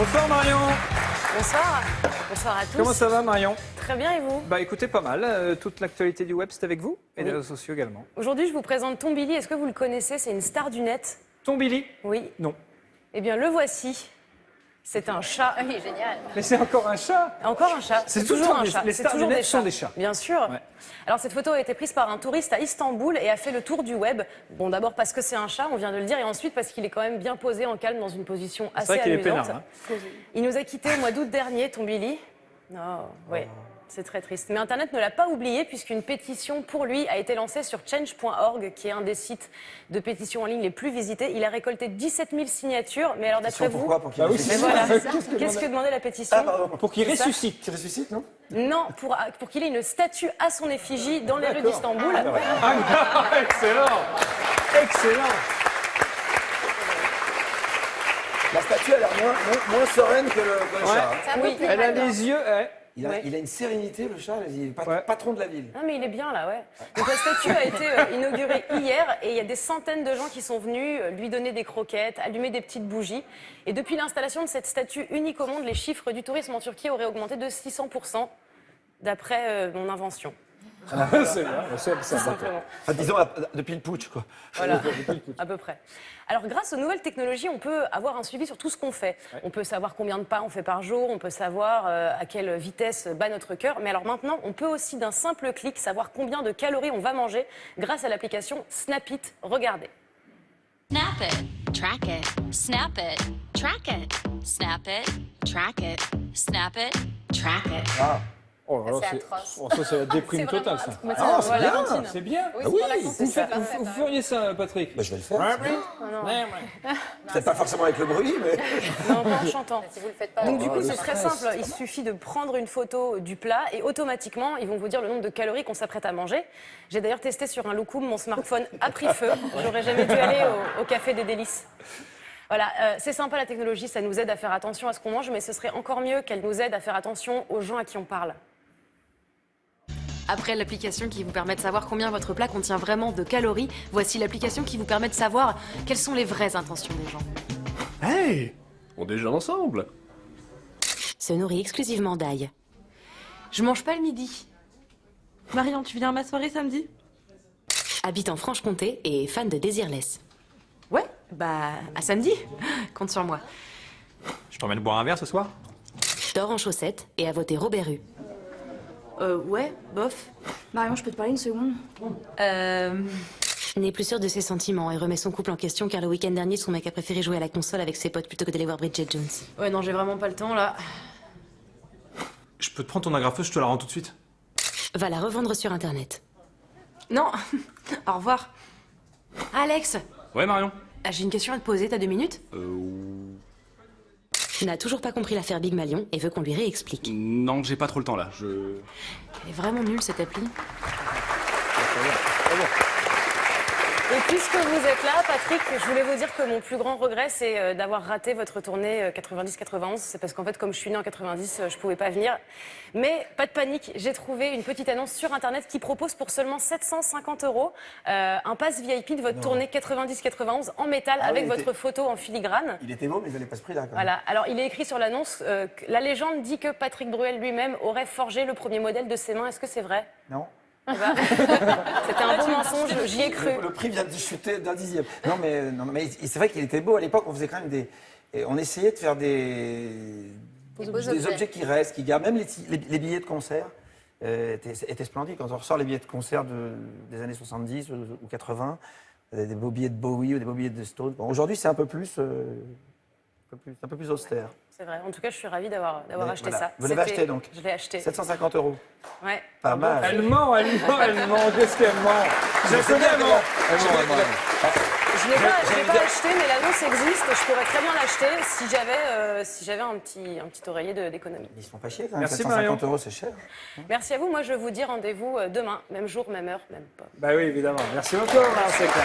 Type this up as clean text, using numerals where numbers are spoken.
Bonsoir Marion. Bonsoir. Bonsoir à tous. Comment ça va Marion? Très bien et vous? Bah écoutez, pas mal. Toute l'actualité du web, c'est avec vous et Oui. les réseaux sociaux également. Aujourd'hui, je vous présente Tombilly. Est-ce que vous le connaissez? C'est une star du net. Tombilly? Oui. Non. Eh bien, le voici. C'est un chat. Oui, génial. Mais c'est encore un chat? Encore un chat. C'est toujours toujours un des- chat. les C'est stars du toujours net des sont chats. des chats. Bien sûr. Ouais. Alors, cette photo a été prise par un touriste à Istanbul et a fait le tour du web. Bon, d'abord parce que c'est un chat, on vient de le dire, et ensuite parce qu'il est quand même bien posé en calme dans une position assez vrai qu'il est amusante. peinard, Il nous a quittés au mois d'août dernier, Tombilly. Non, oui. C'est très triste. Mais Internet ne l'a pas oublié puisqu'une pétition pour lui a été lancée sur change.org, qui est un des sites de pétition en ligne les plus visités. Il a récolté 17 000 signatures. Mais alors d'après vous... Pourquoi? Pour qu'il Bah oui, ressuscite. c'est Voilà. ça. Qu'est-ce que demandait la pétition? Ah, pardon. Pour qu'il C'est ça. ressuscite. Qu'il ressuscite, non? Non, pour qu'il ait une statue à son effigie dans les rues d'Istanbul. Excellent. Excellent. La statue a l'air moins sereine que le Ouais. chat. hein. C'est un peu Oui. plus Elle a malin. les yeux. Il a, Ouais. il a une sérénité, le chat. Il est Ouais. patron de la ville. Non mais il est bien là, ouais. Donc la statue a été inaugurée hier et il y a des centaines de gens qui sont venus lui donner des croquettes, allumer des petites bougies. Et depuis l'installation de cette statue unique au monde, les chiffres du tourisme en Turquie auraient augmenté de 600% d'après mon invention. C'est bien. C'est Tout simplement. Enfin, disons, depuis le putsch, quoi. Voilà, à peu près. Alors, grâce aux nouvelles technologies, on peut avoir un suivi sur tout ce qu'on fait. On peut savoir combien de pas on fait par jour, on peut savoir à quelle vitesse bat notre cœur. Mais alors maintenant, on peut aussi d'un simple clic savoir combien de calories on va manger grâce à l'application Snapit. Regardez. Snap it, track it, snap it, track it, snap it, track it, snap it, track it. Ah, Oh là là, C'est atroce. oh, ça, c'est la déprime C'est totale, vraiment ça. Mais Ah, c'est- c'est voilà, bien. Valentine. C'est bien. Oui, Ah c'est pour la oui. santé, c'est c'est ça. parfait. Vous feriez ça, Patrick? bah, je vais le faire. Ouais. Peut-être pas forcément avec le bruit, mais. Non, pas en chantant. Si vous le faites pas, Donc du Oh, coup, le c'est très stress. simple. Il suffit de prendre une photo du plat et automatiquement, ils vont vous dire le nombre de calories qu'on s'apprête à manger. J'ai d'ailleurs testé sur un loukoum, mon smartphone a pris feu. J'aurais jamais dû aller au café des délices. Voilà, c'est sympa la technologie, ça nous aide à faire attention à ce qu'on mange, mais ce serait encore mieux qu'elle nous aide à faire attention aux gens à qui on parle. Après l'application qui vous permet de savoir combien votre plat contient vraiment de calories, voici l'application qui vous permet de savoir quelles sont les vraies intentions des gens. Hey, on déjeune ensemble. Se nourrit exclusivement d'ail. Je mange pas le midi. Marion, tu viens à ma soirée samedi? Habite en Franche-Comté et est fan de Désirless. Ouais, bah à samedi. Compte sur moi. Je t'emmène boire un verre ce soir? Dort en chaussettes et a voté Robert Hue. Ouais, bof. Marion, je peux te parler une seconde? N'est plus sûr de ses sentiments et remet son couple en question car le week-end dernier, son mec a préféré jouer à la console avec ses potes plutôt que d'aller voir Bridget Jones. Ouais, non, j'ai vraiment pas le temps là. Je peux te prendre ton agrafeuse, je te la rends tout de suite. Va la revendre sur Internet. Non, au revoir. Alex, Ouais Marion? j'ai une question à te poser, t'as 2 minutes? N'a toujours pas compris l'affaire Big Malion et veut qu'on lui réexplique. Non, j'ai pas trop le temps là. Elle est vraiment nulle cette appli. Et puisque vous êtes là, Patrick, je voulais vous dire que mon plus grand regret, c'est d'avoir raté votre tournée 90-91. C'est parce qu'en fait, comme je suis née en 90, je pouvais pas venir. Mais pas de panique, j'ai trouvé une petite annonce sur Internet qui propose pour seulement 750 € un pass VIP de votre tournée 90-91 en métal Ah avec oui, votre photo en filigrane. Il était beau, mais il valait pas ce prix-là, quand même. Voilà. Alors, il est écrit sur l'annonce que la légende dit que Patrick Bruel lui-même aurait forgé le premier modèle de ses mains. Est-ce que c'est vrai? Non. C'était un beau mensonge, j'y ai cru. Le prix vient de chuter d'un dixième. Non, mais c'est vrai qu'il était beau. À l'époque, on faisait quand même on essayait de faire des beaux objets. objets qui restent, qui gardent. Même les billets de concert étaient splendides. Quand on ressort les billets de concert des années 70 ou 80, des beaux billets de Bowie ou des beaux billets de Stone. Bon, aujourd'hui, c'est un peu plus austère. C'est vrai. En tout cas, je suis ravie d'avoir Mais acheté voilà. ça. Vous l'avez C'était- acheté, donc? Je l'ai acheté. 750 €. Ouais. Pas mal. Elle ment. Qu'est-ce qu'elle ment? Je la connais, elle ment. Elle ment. Je l'ai pas acheté, mais l'annonce existe. Je pourrais très bien l'acheter si j'avais un petit oreiller d'économie. Ils se font pas chier, quand même. Merci, 750 €, c'est cher. Merci à vous. Moi, je vous dis rendez-vous demain, même jour, même heure, même pas. Bah oui, évidemment. Merci beaucoup, Marion, c'est clair.